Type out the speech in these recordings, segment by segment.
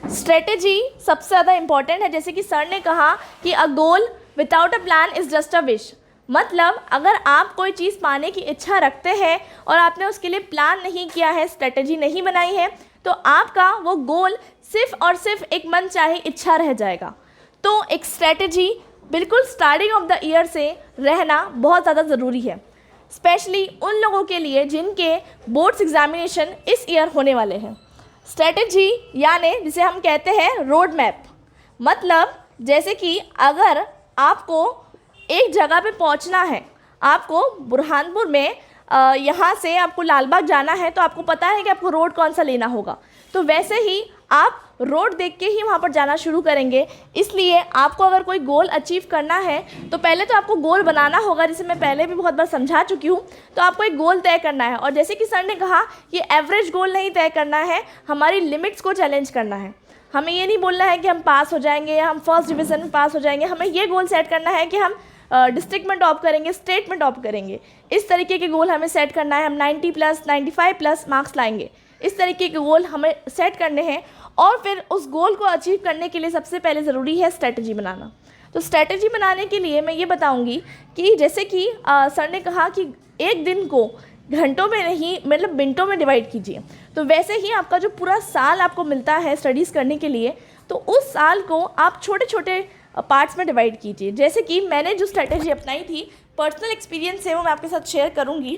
Strategy सबसे ज़्यादा important है। जैसे कि सर ने कहा कि a goal without a plan is just a wish. मतलब अगर आप कोई चीज़ पाने की इच्छा रखते हैं और आपने उसके लिए प्लान नहीं किया है, स्ट्रेटेजी नहीं बनाई है, तो आपका वो गोल सिर्फ और सिर्फ एक मनचाही इच्छा रह जाएगा। तो एक स्ट्रेटेजी बिल्कुल स्टार्टिंग ऑफ द ईयर से रहना बहुत ज़्यादा ज़रूरी है, स्पेशली उन लोगों के लिए जिनके बोर्ड्स एग्जामिनेशन इस ईयर होने वाले हैं। स्ट्रेटेजी यानी जिसे हम कहते हैं रोड मैप। मतलब जैसे कि अगर आपको एक जगह पे पहुंचना है, आपको बुरहानपुर में यहाँ से आपको लालबाग जाना है, तो आपको पता है कि आपको रोड कौन सा लेना होगा। तो वैसे ही आप रोड देख के ही वहाँ पर जाना शुरू करेंगे। इसलिए आपको अगर कोई गोल अचीव करना है तो पहले तो आपको गोल बनाना होगा, जिसे मैं पहले भी बहुत बार समझा चुकी हूँ। तो आपको एक गोल तय करना है, और जैसे कि सर ने कहा कि एवरेज गोल नहीं तय करना है, हमारी लिमिट्स को चैलेंज करना है। हमें ये नहीं बोलना है कि हम पास हो जाएंगे या हम फर्स्ट डिवीज़न में पास हो जाएंगे। हमें ये गोल सेट करना है कि हम डिस्ट्रिक्ट में टॉप करेंगे, स्टेट में टॉप करेंगे। इस तरीके के गोल हमें सेट करना है। हम 90+, 95+ मार्क्स लाएंगे, इस तरीके के गोल हमें सेट करने हैं। और फिर उस गोल को अचीव करने के लिए सबसे पहले ज़रूरी है स्ट्रेटजी बनाना। तो स्ट्रेटजी बनाने के लिए मैं ये बताऊंगी कि जैसे कि सर ने कहा कि एक दिन को घंटों में नहीं, मतलब मिनटों में डिवाइड कीजिए। तो वैसे ही आपका जो पूरा साल आपको मिलता है स्टडीज़ करने के लिए, तो उस साल को आप छोटे छोटे पार्ट्स में डिवाइड कीजिए। जैसे कि मैंने जो स्ट्रेटजी अपनाई थी, पर्सनल एक्सपीरियंस है, वो मैं आपके साथ शेयर करूँगी।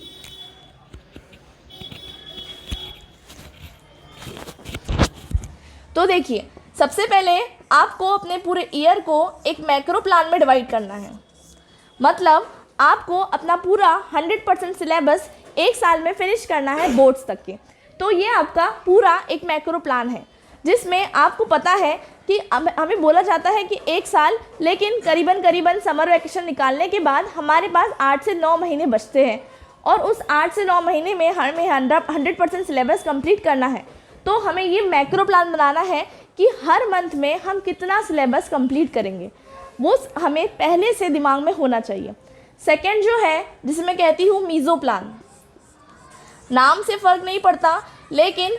तो देखिए, सबसे पहले आपको अपने पूरे ईयर को एक मैक्रो प्लान में डिवाइड करना है। मतलब आपको अपना पूरा 100% सिलेबस एक साल में फिनिश करना है बोर्ड्स तक के। तो ये आपका पूरा एक मैक्रो प्लान है, जिसमें आपको पता है कि हमें बोला जाता है कि एक साल, लेकिन करीबन समर वैकेशन निकालने के बाद हमारे पास 8 से 9 महीने बचते हैं, और उस 8 से 9 महीने में हमें 100% सिलेबस कंप्लीट करना है। तो हमें ये मैक्रो प्लान बनाना है कि हर मंथ में हम कितना सिलेबस कंप्लीट करेंगे, वो हमें पहले से दिमाग में होना चाहिए। सेकंड जो है, जिसे मैं कहती हूँ मीज़ो प्लान। नाम से फ़र्क नहीं पड़ता, लेकिन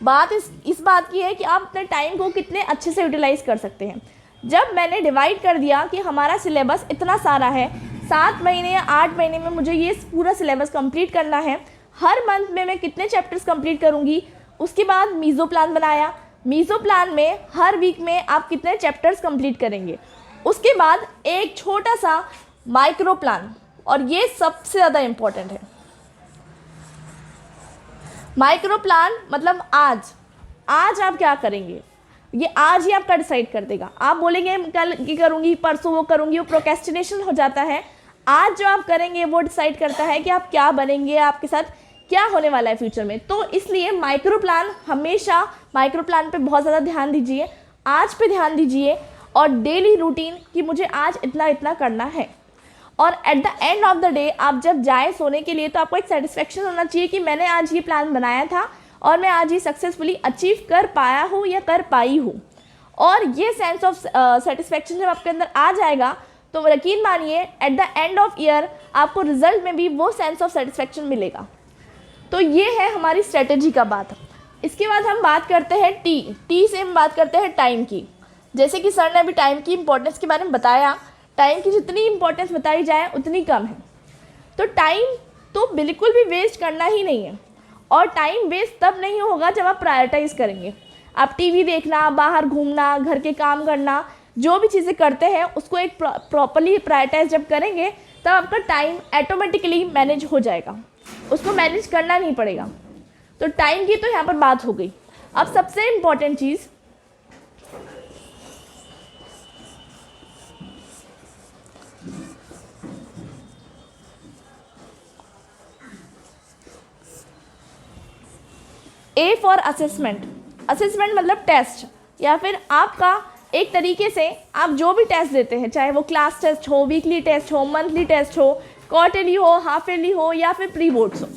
बात इस बात की है कि आप अपने टाइम को कितने अच्छे से यूटिलाइज़ कर सकते हैं। जब मैंने डिवाइड कर दिया कि हमारा सिलेबस इतना सारा है, 7 महीने या 8 महीने में मुझे ये पूरा सिलेबस कंप्लीट करना है, हर मंथ में मैं कितने चैप्टर्स कंप्लीट करूँगी। उसके बाद मीज़ो प्लान बनाया। मीज़ो प्लान में हर वीक में आप कितने चैप्टर्स कंप्लीट करेंगे। उसके बाद एक छोटा सा माइक्रो प्लान, और ये सबसे ज़्यादा इम्पॉर्टेंट है। माइक्रो प्लान मतलब आज आप क्या करेंगे, ये आज ही आपका डिसाइड कर देगा। आप बोलेंगे कल ये करूँगी, परसों वो करूँगी, वो प्रोक्रेस्टिनेशन हो जाता है। आज जो आप करेंगे वो डिसाइड करता है कि आप क्या बनेंगे, आपके साथ क्या होने वाला है फ्यूचर में। तो इसलिए माइक्रो प्लान, हमेशा माइक्रो प्लान पे बहुत ज़्यादा ध्यान दीजिए, आज पे ध्यान दीजिए, और डेली रूटीन कि मुझे आज इतना इतना करना है। और at the end of the day आप जब जाए सोने के लिए, तो आपको एक सेटिस्फेक्शन होना चाहिए कि मैंने आज ये प्लान बनाया था और मैं आज ये सक्सेसफुली अचीव कर पाया हूँ या कर पाई हूँ। और ये सेंस ऑफ सेटिस्फेक्शन जब आपके अंदर आ जाएगा, तो यकीन मानिए at the end of year आपको रिजल्ट में भी वो सेंस ऑफ सेटिस्फेक्शन मिलेगा। तो ये है हमारी स्ट्रेटेजी का बात। इसके बाद हम बात करते हैं टी से हम बात करते हैं टाइम की। जैसे कि सर ने अभी टाइम की इम्पोर्टेंस के बारे में बताया, टाइम की जितनी इम्पोर्टेंस बताई जाए उतनी कम है। तो टाइम तो बिल्कुल भी वेस्ट करना ही नहीं है, और टाइम वेस्ट तब नहीं होगा जब आप प्रायोरिटाइज़ करेंगे। आप टीवी देखना, बाहर घूमना, घर के काम करना, जो भी चीज़ें करते हैं उसको एक प्रॉपरली प्रायोरिटाइज जब करेंगे, तब आपका टाइम ऑटोमेटिकली मैनेज हो जाएगा, उसको मैनेज करना नहीं पड़ेगा। तो टाइम की तो यहाँ पर बात हो गई। अब सबसे important cheese, A for assessment. Assessment मतलब टेस्ट, या फिर आपका एक तरीके से आप जो भी टेस्ट देते हैं, चाहे वो क्लास टेस्ट हो, वीकली टेस्ट हो, मंथली टेस्ट हो, क्वार्टरली हो, हाफ ईयरली हो, या फिर प्री बोर्ड्स हो,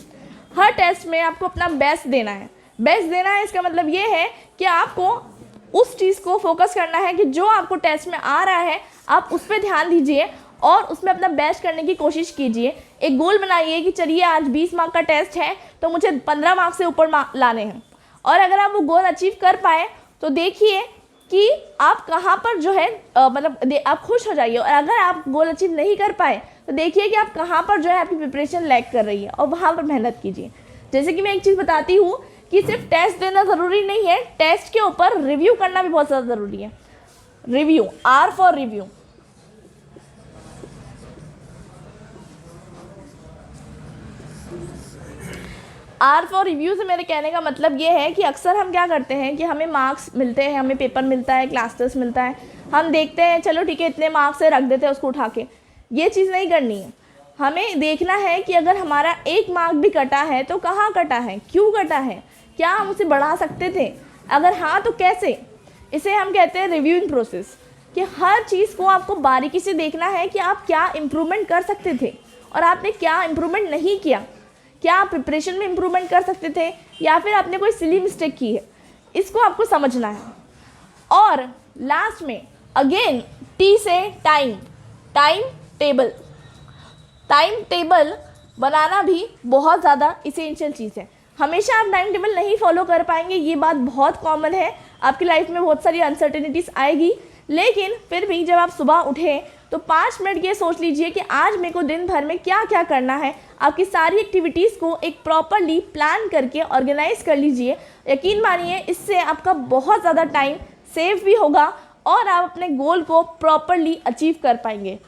हर टेस्ट में आपको अपना बेस्ट देना है। बेस्ट देना है इसका मतलब ये है कि आपको उस चीज़ को फोकस करना है कि जो आपको टेस्ट में आ रहा है आप उस पर ध्यान दीजिए और उसमें अपना बेस्ट करने की कोशिश कीजिए। एक गोल बनाइए कि चलिए आज 20 मार्क का टेस्ट है तो मुझे 15 मार्क्स से ऊपर लाने हैं, और अगर आप वो गोल अचीव कर पाए तो देखिए कि आप कहाँ पर जो है मतलब आप खुश हो जाइए, और अगर आप गोल अचीव नहीं कर पाए तो देखिए कि आप कहाँ पर जो है आपकी प्रिपरेशन लैग कर रही है और वहाँ पर मेहनत कीजिए। जैसे कि मैं एक चीज़ बताती हूँ कि सिर्फ टेस्ट देना ज़रूरी नहीं है, टेस्ट के ऊपर रिव्यू करना भी बहुत ज़्यादा ज़रूरी है। Review, R for review. R for review से मेरे कहने का मतलब ये है कि अक्सर हम क्या करते हैं कि हमें मार्क्स मिलते हैं, हमें पेपर मिलता है, क्लास टेस्ट मिलता है, हम देखते हैं चलो ठीक है इतने मार्क्स से रख देते हैं उसको उठा के। ये चीज़ नहीं करनी है, हमें देखना है कि अगर हमारा एक मार्क भी कटा है तो कहाँ कटा है, क्यों कटा है, क्या हम उसे बढ़ा सकते थे, अगर हाँ तो कैसे। इसे हम कहते हैं रिव्यूइंग प्रोसेस, कि हर चीज़ को आपको बारीकी से देखना है कि आप क्या इम्प्रूवमेंट कर सकते थे और आपने क्या इम्प्रूवमेंट नहीं किया, क्या आप प्रिपरेशन में इम्प्रूवमेंट कर सकते थे या फिर आपने कोई सिली मिस्टेक की है, इसको आपको समझना है। और लास्ट में अगेन टी से time, time table. Time table बनाना भी बहुत ज़्यादा इसेंशियल चीज़ है। हमेशा आप टाइम टेबल नहीं फॉलो कर पाएंगे, ये बात बहुत कॉमन है, आपकी लाइफ में बहुत सारी अनसर्टेनिटीज़ आएगी, लेकिन फिर भी जब आप सुबह उठें तो 5 मिनट ये सोच लीजिए कि आज मेरे को दिन भर में क्या क्या करना है। आपकी सारी एक्टिविटीज़ को एक प्रॉपरली प्लान करके ऑर्गेनाइज कर लीजिए। यकीन मानिए इससे आपका बहुत ज़्यादा टाइम सेव भी होगा और आप अपने गोल को प्रॉपरली अचीव कर पाएंगे।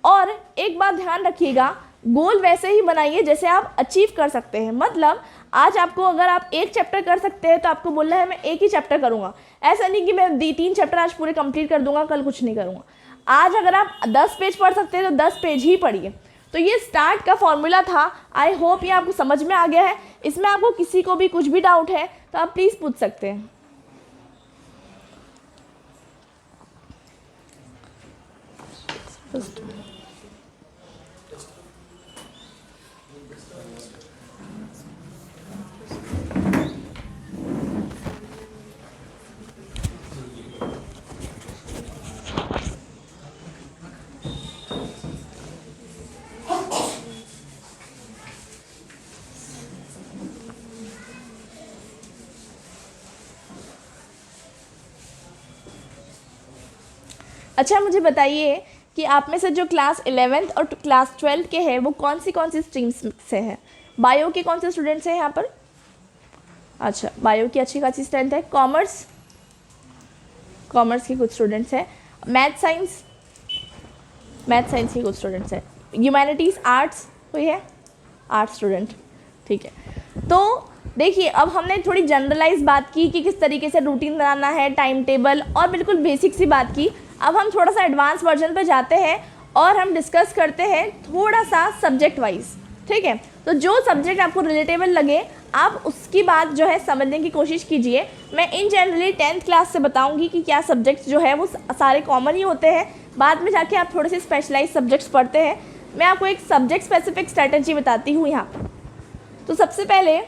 और एक बात ध्यान रखिएगा, गोल वैसे ही बनाइए जैसे आप अचीव कर सकते हैं। मतलब आज आपको अगर आप एक चैप्टर कर सकते हैं तो आपको बोलना है मैं एक ही चैप्टर करूँगा, ऐसा नहीं कि मैं 3 चैप्टर आज पूरे कंप्लीट कर दूंगा, कल कुछ नहीं करूँगा। आज अगर आप 10 पेज पढ़ सकते हैं तो 10 पेज ही पढ़िए। तो ये स्टार्ट का फॉर्मूला था, आई होप ये आपको समझ में आ गया है। इसमें आपको किसी को भी कुछ भी डाउट है तो आप प्लीज़ पूछ सकते हैं। अच्छा मुझे बताइए कि आप में से जो क्लास 11th और क्लास 12 के हैं वो कौन सी स्ट्रीम्स से हैं? बायो के कौन से स्टूडेंट्स हैं यहाँ पर? अच्छा, बायो की अच्छी खासी स्ट्रेंथ है। कॉमर्स के कुछ स्टूडेंट्स हैं। मैथ साइंस के कुछ स्टूडेंट्स हैं। ह्यूमैनिटीज़ आर्ट्स कोई है? आर्ट्स स्टूडेंट, ठीक है। तो देखिए अब हमने थोड़ी जनरलाइज बात की कि किस तरीके से रूटीन बनाना है, टाइम टेबल, और बिल्कुल बेसिक सी बात की। अब हम थोड़ा सा एडवांस वर्जन पे जाते हैं और हम डिस्कस करते हैं थोड़ा सा सब्जेक्ट वाइज, ठीक है। तो जो सब्जेक्ट आपको रिलेटेबल लगे आप उसकी बात जो है समझने की कोशिश कीजिए। मैं इन जनरली 10th क्लास से बताऊंगी कि क्या सब्जेक्ट्स जो है वो सारे कॉमन ही होते हैं, बाद में जाके आप थोड़े से स्पेशलाइज सब्जेक्ट्स पढ़ते हैं। मैं आपको एक सब्जेक्ट स्पेसिफिक स्ट्रैटेजी बताती हूँ यहाँ पर। तो सबसे पहले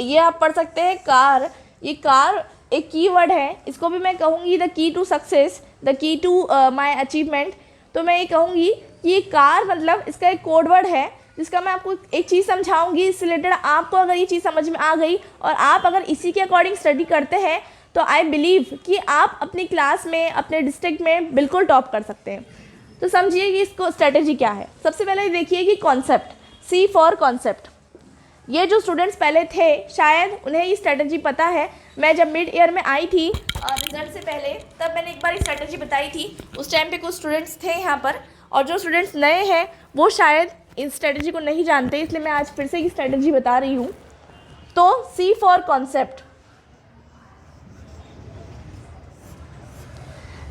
ये आप पढ़ सकते हैं कार। ये कार एक कीवर्ड है, इसको भी मैं कहूँगी the key to success, the key to my achievement. तो मैं ये कहूँगी कि ये कार मतलब इसका एक कोड वर्ड है जिसका मैं आपको एक चीज़ समझाऊंगी। इससे रिलेटेड आपको अगर ये चीज़ समझ में आ गई और आप अगर इसी के अकॉर्डिंग स्टडी करते हैं तो आई बिलीव कि आप अपनी क्लास में, अपने डिस्ट्रिक्ट में बिल्कुल टॉप कर सकते हैं। तो समझिए कि इसको स्ट्रेटेजी क्या है। सबसे पहले देखिए कि कॉन्सेप्ट, सी फॉर कॉन्सेप्ट। ये जो स्टूडेंट्स पहले थे शायद उन्हें ये स्ट्रेटजी पता है। मैं जब मिड ईयर में आई थी रिजल्ट से पहले, तब मैंने एक बार ये स्ट्रेटजी बताई थी। उस टाइम पे कुछ स्टूडेंट्स थे यहाँ पर, और जो स्टूडेंट्स नए हैं वो शायद इस स्ट्रेटजी को नहीं जानते, इसलिए मैं आज फिर से ये स्ट्रेटजी बता रही हूँ। तो सी फॉर कॉन्सेप्ट।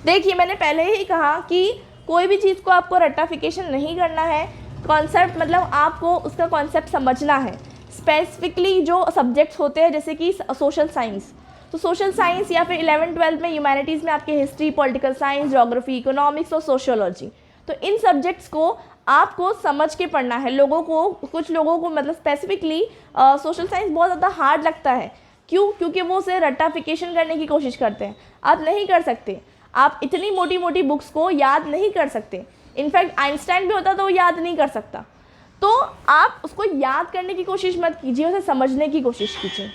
देखिए मैंने पहले ही कहा कि कोई भी चीज़ को आपको रट्टाफिकेशन नहीं करना है। कॉन्सेप्ट मतलब आपको उसका कॉन्सेप्ट समझना है। स्पेसिफिकली जो सब्जेक्ट्स होते हैं जैसे कि सोशल साइंस, तो सोशल साइंस या फिर 11th-12th में ह्यूमैनिटीज़ में आपके history, political science, geography, economics और सोशियोलॉजी, तो इन सब्जेक्ट्स को आपको समझ के पढ़ना है। कुछ लोगों को मतलब स्पेसिफिकली सोशल साइंस बहुत ज़्यादा हार्ड लगता है। क्यों? क्योंकि वो उसे रट्टाफिकेशन करने की कोशिश करते हैं। आप नहीं कर सकते, आप इतनी मोटी मोटी बुक्स को याद नहीं कर सकते। इनफैक्ट आइंस्टाइन भी होता तो वो याद नहीं कर सकता। तो आप उसको याद करने की कोशिश मत कीजिए, उसे समझने की कोशिश कीजिए।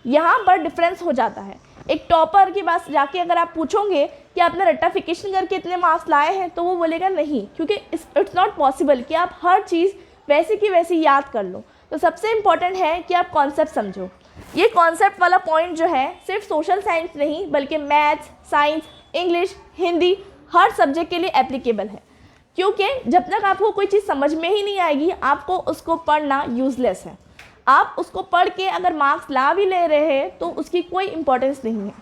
यहाँ पर डिफरेंस हो जाता है। एक टॉपर के पास जाके अगर आप पूछोगे कि आपने रट्टाफिकेशन करके इतने मार्क्स लाए हैं, तो वो बोलेगा नहीं, क्योंकि इट्स नॉट पॉसिबल कि आप हर चीज़ वैसे की वैसी याद कर लो। तो सबसे इम्पॉर्टेंट है कि आप कॉन्सेप्ट समझो। ये कॉन्सेप्ट वाला पॉइंट जो है सिर्फ सोशल साइंस नहीं बल्कि मैथ्स, साइंस, इंग्लिश, हिंदी हर सब्जेक्ट के लिए एप्लीकेबल है। क्योंकि जब तक आपको कोई चीज़ समझ में ही नहीं आएगी, आपको उसको पढ़ना यूज़लेस है। आप उसको पढ़ के अगर मार्क्स ला भी ले रहे हैं तो उसकी कोई इम्पोर्टेंस नहीं है।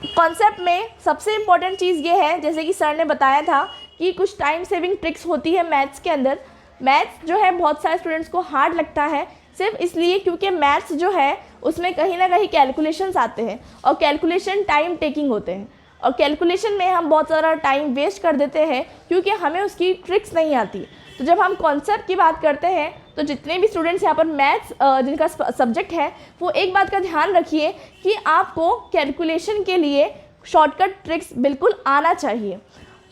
कॉन्सेप्ट में सबसे इम्पॉर्टेंट चीज़ ये है, जैसे कि सर ने बताया था कि कुछ टाइम सेविंग ट्रिक्स होती है मैथ्स के अंदर। मैथ्स जो है बहुत सारे स्टूडेंट्स को हार्ड लगता है सिर्फ इसलिए क्योंकि मैथ्स जो है उसमें कहीं ना कहीं कैलकुलेशंस आते हैं और कैलकुलेशन टाइम टेकिंग होते हैं, और कैलकुलेशन में हम बहुत सारा टाइम वेस्ट कर देते हैं क्योंकि हमें उसकी ट्रिक्स नहीं आती। तो जब हम कॉन्सेप्ट की बात करते हैं तो जितने भी स्टूडेंट्स यहाँ पर मैथ्स जिनका सब्जेक्ट है वो एक बात का ध्यान रखिए कि आपको कैलकुलेशन के लिए शॉर्टकट ट्रिक्स बिल्कुल आना चाहिए,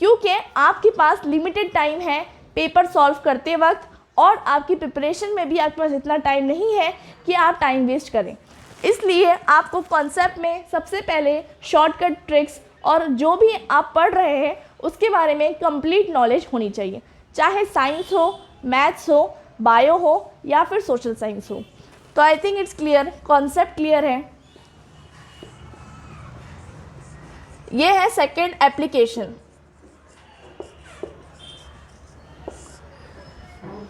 क्योंकि आपके पास लिमिटेड टाइम है पेपर सॉल्व करते वक्त, और आपकी प्रिपरेशन में भी आपके पास इतना टाइम नहीं है कि आप टाइम वेस्ट करें। इसलिए आपको कॉन्सेप्ट में सबसे पहले शॉर्टकट ट्रिक्स और जो भी आप पढ़ रहे हैं उसके बारे में कंप्लीट नॉलेज होनी चाहिए, चाहे साइंस हो, मैथ्स हो, बायो हो या फिर सोशल साइंस हो। तो I think it's clear, concept clear है। ये है सेकंड एप्लीकेशन।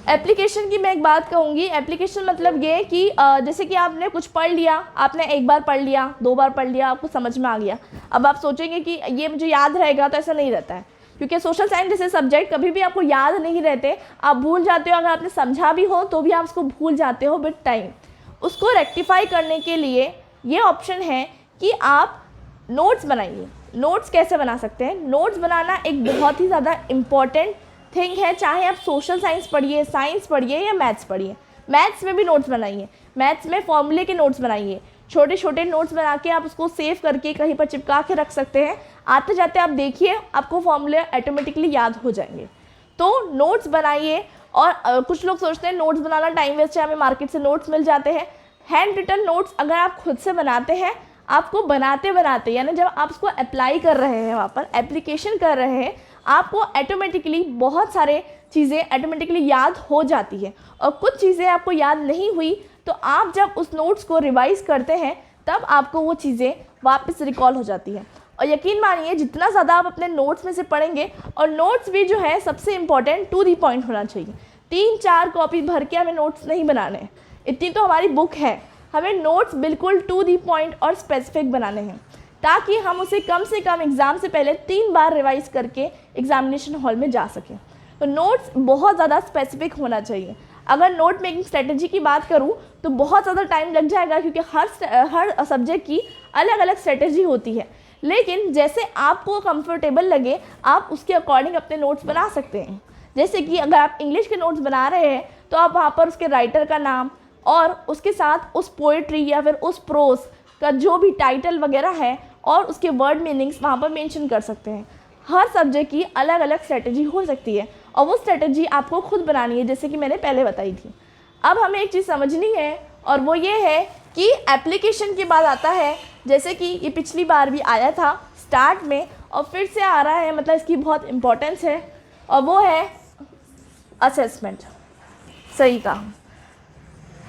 एप्लीकेशन की मैं एक बात कहूँगी। एप्लीकेशन मतलब ये कि जैसे कि आपने कुछ पढ़ लिया, आपने एक बार पढ़ लिया, 2 बार पढ़ लिया, आपको समझ में आ गया। अब आप सोचेंगे कि ये मुझे याद रहेगा, तो ऐसा नहीं रहता है, क्योंकि सोशल साइंस जैसे सब्जेक्ट कभी भी आपको याद नहीं रहते, आप भूल जाते हो। अगर आपने समझा भी हो तो भी आप उसको भूल जाते हो विद टाइम। उसको रेक्टिफाई करने के लिए ये ऑप्शन है कि आप नोट्स बनाइए। नोट्स कैसे बना सकते हैं? नोट्स बनाना एक बहुत ही ज़्यादा इम्पॉर्टेंट थिंग है, चाहे आप सोशल साइंस पढ़िए, साइंस पढ़िए या मैथ्स पढ़िए। मैथ्स में भी नोट्स बनाइए, मैथ्स में फॉर्मूले के नोट्स बनाइए। छोटे छोटे नोट्स बना के आप उसको सेव करके कहीं पर चिपका के रख सकते हैं। आते जाते आप देखिए, आपको फॉर्मूले ऑटोमेटिकली याद हो जाएंगे। तो नोट्स बनाइए। और कुछ लोग सोचते हैं नोट्स बनाना टाइम वेस्ट है, हमें मार्केट से नोट्स मिल जाते हैं। हैंड रिटन नोट्स अगर आप खुद से बनाते हैं, आपको बनाते बनाते यानी जब आप उसको अप्लाई कर रहे हैं, वहाँ पर एप्लीकेशन कर रहे हैं, आपको ऑटोमेटिकली बहुत सारे चीज़ें ऑटोमेटिकली याद हो जाती है। और कुछ चीज़ें आपको याद नहीं हुई तो आप जब उस नोट्स को रिवाइज़ करते हैं तब आपको वो चीज़ें वापस रिकॉल हो जाती है। और यकीन मानिए जितना ज़्यादा आप अपने नोट्स में से पढ़ेंगे, और नोट्स भी जो है सबसे इम्पॉर्टेंट टू दी पॉइंट होना चाहिए। 3-4 कॉपी भर के हमें नोट्स नहीं बनाने हैं, इतनी तो हमारी बुक है। हमें नोट्स बिल्कुल टू दी पॉइंट और स्पेसिफिक बनाने हैं, ताकि हम उसे कम से कम एग्ज़ाम से पहले 3 बार रिवाइज करके एग्जामिनेशन हॉल में जा सकें। तो नोट्स बहुत ज़्यादा स्पेसिफिक होना चाहिए। अगर नोट मेकिंग स्ट्रेटजी की बात करूँ तो बहुत ज़्यादा टाइम लग जाएगा, क्योंकि हर सब्जेक्ट की अलग अलग स्ट्रेटजी होती है। लेकिन जैसे आपको कंफर्टेबल लगे आप उसके अकॉर्डिंग अपने नोट्स बना सकते हैं। जैसे कि अगर आप इंग्लिश के नोट्स बना रहे हैं तो आप वहाँ पर उसके राइटर का नाम और उसके साथ उस पोएट्री या फिर उस प्रोस का जो भी टाइटल वगैरह है और उसके वर्ड मीनिंग्स वहाँ पर मेंशन कर सकते हैं। हर सब्जेक्ट की अलग अलग स्ट्रेटजी हो सकती है और वो स्ट्रेटजी आपको खुद बनानी है, जैसे कि मैंने पहले बताई थी। अब हमें एक चीज़ समझनी है और वो ये है कि एप्लीकेशन के बाद आता है, जैसे कि ये पिछली बार भी आया था स्टार्ट में और फिर से आ रहा है, मतलब इसकी बहुत इम्पोर्टेंस है, और वो है असेसमेंट। सही कहा।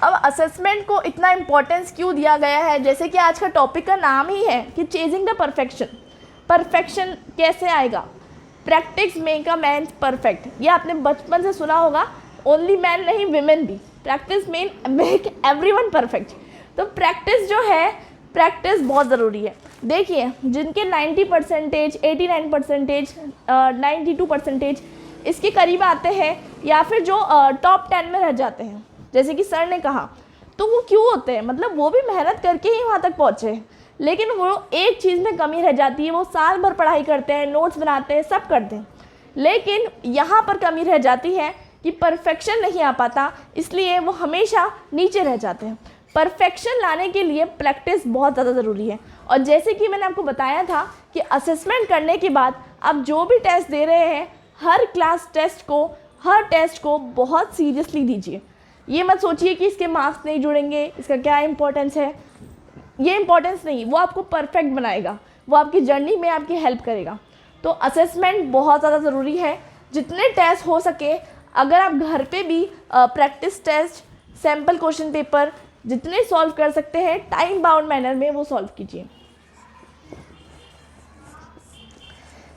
अब असेसमेंट को इतना इम्पोर्टेंस क्यों दिया गया है? जैसे कि आज का टॉपिक का नाम ही है कि चेजिंग द परफेक्शन। परफेक्शन कैसे आएगा? Practice make a man perfect, ये आपने बचपन से सुना होगा। ओनली मैन नहीं, विमेन भी। Practice make everyone perfect. तो प्रैक्टिस जो है, प्रैक्टिस बहुत ज़रूरी है। देखिए जिनके 90%, 89%, 92% इसके करीब आते हैं या फिर जो टॉप 10 में रह जाते हैं, जैसे कि सर ने कहा, तो वो क्यों होते हैं? मतलब वो भी मेहनत करके ही वहाँ तक पहुँचे, लेकिन वो एक चीज़ में कमी रह जाती है। वो साल भर पढ़ाई करते हैं, नोट्स बनाते हैं, सब करते हैं, लेकिन यहाँ पर कमी रह जाती है कि परफेक्शन नहीं आ पाता, इसलिए वो हमेशा नीचे रह जाते हैं। परफेक्शन लाने के लिए प्रैक्टिस बहुत ज़्यादा ज़रूरी है। और जैसे कि मैंने आपको बताया था कि असेसमेंट करने के बाद आप जो भी टेस्ट दे रहे हैं, हर टेस्ट को बहुत सीरियसली दीजिए। ये मत सोचिए कि इसके मार्क्स नहीं जुड़ेंगे, इसका क्या इंपॉर्टेंस है। ये इंपॉर्टेंस नहीं, वो आपको परफेक्ट बनाएगा, वो आपकी जर्नी में आपकी हेल्प करेगा। तो असेसमेंट बहुत ज़्यादा ज़रूरी है। जितने टेस्ट हो सके, अगर आप घर पे भी practice test, sample question paper जितने सॉल्व कर सकते हैं टाइम बाउंड मैनर में वो सॉल्व कीजिए।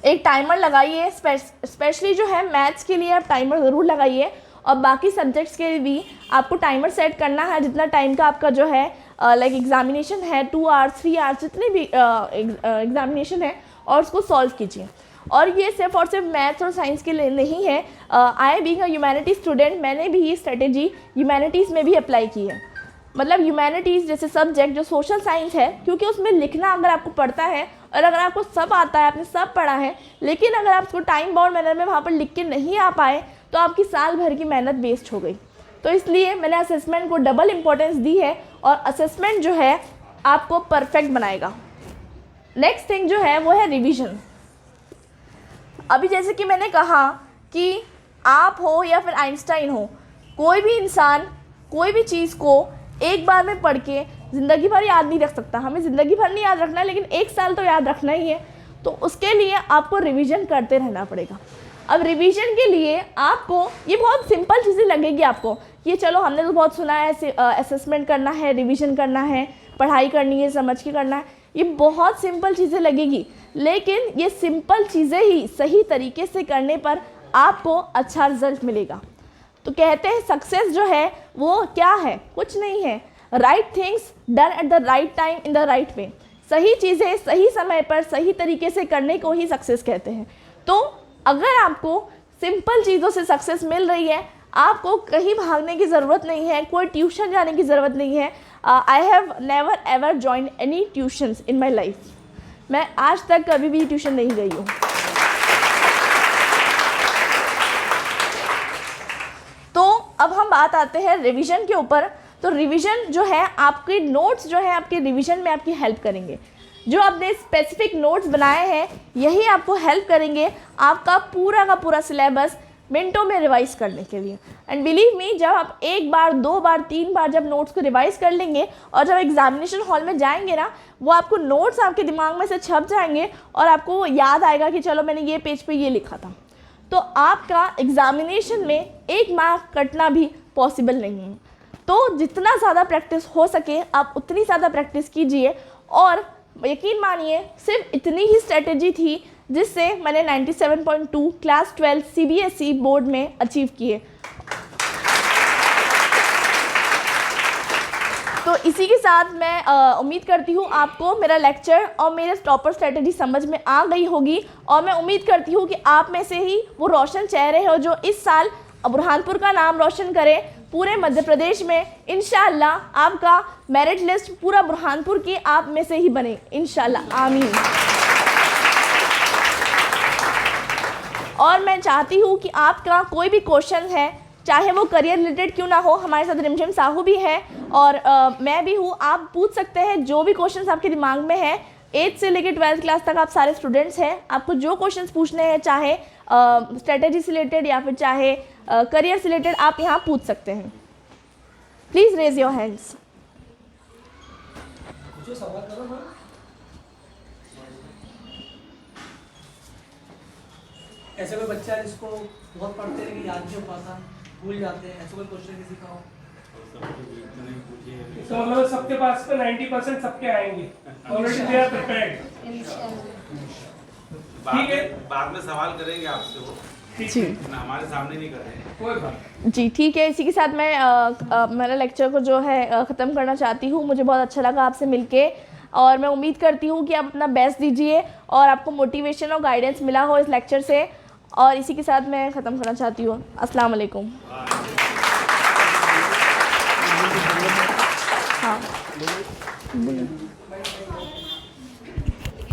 एक टाइमर लगाइए, स्पेशली जो है मैथ्स के लिए आप टाइमर ज़रूर लगाइए, और बाकी सब्जेक्ट्स के लिए भी आपको टाइमर सेट करना है। जितना टाइम का आपका जो है लाइक एग्जामिनेशन है, 2 आवर्स 3 आवर्स जितने भी एग्जामिनेशन है, और उसको सॉल्व कीजिए। और ये सिर्फ और सिर्फ मैथ्स और साइंस के लिए नहीं है। I being a humanities student, मैंने भी ये स्ट्रेटेजी ह्यूमैनिटीज़ में भी अप्लाई की है। मतलब ह्यूमैनिटीज़ जैसे सब्जेक्ट जो सोशल साइंस है, क्योंकि उसमें लिखना अगर आपको पड़ता है और अगर आपको सब आता है, आपने सब पढ़ा है, लेकिन अगर आप उसको टाइम बाउंड मैनर में वहाँ पर लिख के नहीं आ पाए तो आपकी साल भर की मेहनत वेस्ट हो गई। तो इसलिए मैंने असेसमेंट को डबल इम्पोर्टेंस दी है, और असेसमेंट जो है आपको परफेक्ट बनाएगा। नेक्स्ट थिंग जो है वो है रिवीजन। अभी जैसे कि मैंने कहा कि आप हो या फिर आइंस्टाइन हो, कोई भी इंसान कोई भी चीज़ को एक बार में पढ़ के ज़िंदगी भर याद नहीं रख सकता। हमें ज़िंदगी भर नहीं याद रखना है, लेकिन 1 साल तो याद रखना ही है। तो उसके लिए आपको रिवीजन करते रहना पड़ेगा। अब रिवीजन के लिए आपको ये बहुत सिंपल चीज़ें लगेगी आपको, ये चलो हमने तो बहुत सुना है, असेसमेंट करना है, रिवीजन करना है, पढ़ाई करनी है, समझ के करना है, ये बहुत सिंपल चीज़ें लगेगी। लेकिन ये सिंपल चीज़ें ही सही तरीके से करने पर आपको अच्छा रिजल्ट मिलेगा। तो कहते हैं सक्सेस जो है वो क्या है, कुछ नहीं है, right things done at the right time in the right way. सही चीज़ें सही समय पर सही तरीके से करने को ही सक्सेस कहते हैं। तो अगर आपको सिंपल चीज़ों से सक्सेस मिल रही है, आपको कहीं भागने की ज़रूरत नहीं है, कोई ट्यूशन जाने की ज़रूरत नहीं है। I have never ever join any tuitions in my life. मैं आज तक कभी भी ट्यूशन नहीं गई हूँ। तो अब हम बात आते हैं रिवीजन के ऊपर। तो रिवीजन जो है, आपके नोट्स जो है आपके रिवीजन में आपकी हेल्प करेंगे। जो आपने स्पेसिफिक नोट्स बनाए हैं यही आपको हेल्प करेंगे आपका पूरा का पूरा सिलेबस मिनटों में रिवाइज करने के लिए। एंड बिलीव मी, जब आप 1 बार 2 बार 3 बार जब नोट्स को रिवाइज कर लेंगे और जब एग्जामिनेशन हॉल में जाएंगे ना, वो आपको नोट्स आपके दिमाग में से छप जाएंगे और आपको याद आएगा कि चलो मैंने ये पेज पे ये लिखा था। तो आपका एग्जामिनेशन में 1 मार्क कटना भी पॉसिबल नहीं है। तो जितना ज़्यादा प्रैक्टिस हो सके आप उतनी ज़्यादा प्रैक्टिस कीजिए। और यकीन मानिए सिर्फ इतनी ही स्ट्रेटेजी थी जिससे मैंने 97.2 क्लास 12 CBSE बोर्ड में अचीव किए। तो इसी के साथ मैं उम्मीद करती हूँ आपको मेरा लेक्चर और मेरे टॉपर स्ट्रेटेजी समझ में आ गई होगी। और मैं उम्मीद करती हूँ कि आप में से ही वो रोशन चेहरे हो जो इस साल बुरहानपुर का नाम रोशन करे पूरे मध्य प्रदेश में। इंशाअल्लाह आपका मेरिट लिस्ट पूरा बुरहानपुर की आप में से ही बने, इंशाअल्लाह, आमीन। और मैं चाहती हूँ कि आपका कोई भी क्वेश्चन है, चाहे वो करियर रिलेटेड क्यों ना हो, हमारे साथ रिमझिम साहू भी है और मैं भी हूँ, आप पूछ सकते हैं जो भी क्वेश्चंस आपके दिमाग में है। 8th से लेकर 12th क्लास तक आप सारे स्टूडेंट्स हैं, आपको जो क्वेश्चंस पूछने हैं, चाहे स्ट्रेटेजी से रिलेटेड या फिर चाहे करियर से रिलेटेड, आप यहाँ पूछ सकते हैं। Please raise your hands. ऐसे कोई बच्चा जिसको बहुत पढ़ते हैं लेकिन याद नहीं हो पाता, भूल जाते हैं, ऐसा कोई क्वेश्चन किसी का हो? तो मतलब सबके पास पे 90% सबके आएंगे, ऑलरेडी दे आर प्रिपेयर्ड। ठीक है, बाद में सवाल करेंगे आपसे वो, जी हमारे सामने नहीं कर रहे हैं। कोई बात जी, ठीक है। इसी के साथ मैं मेरा लेक्चर को जो है ख़त्म करना चाहती हूँ। मुझे बहुत अच्छा लगा आपसे मिलके और मैं उम्मीद करती हूँ कि आप अपना बेस्ट दीजिए और आपको मोटिवेशन और गाइडेंस मिला हो इस लेक्चर से। और इसी के साथ मैं ख़त्म करना चाहती हूँ। अस्सलाम वालेकुम। हाँ।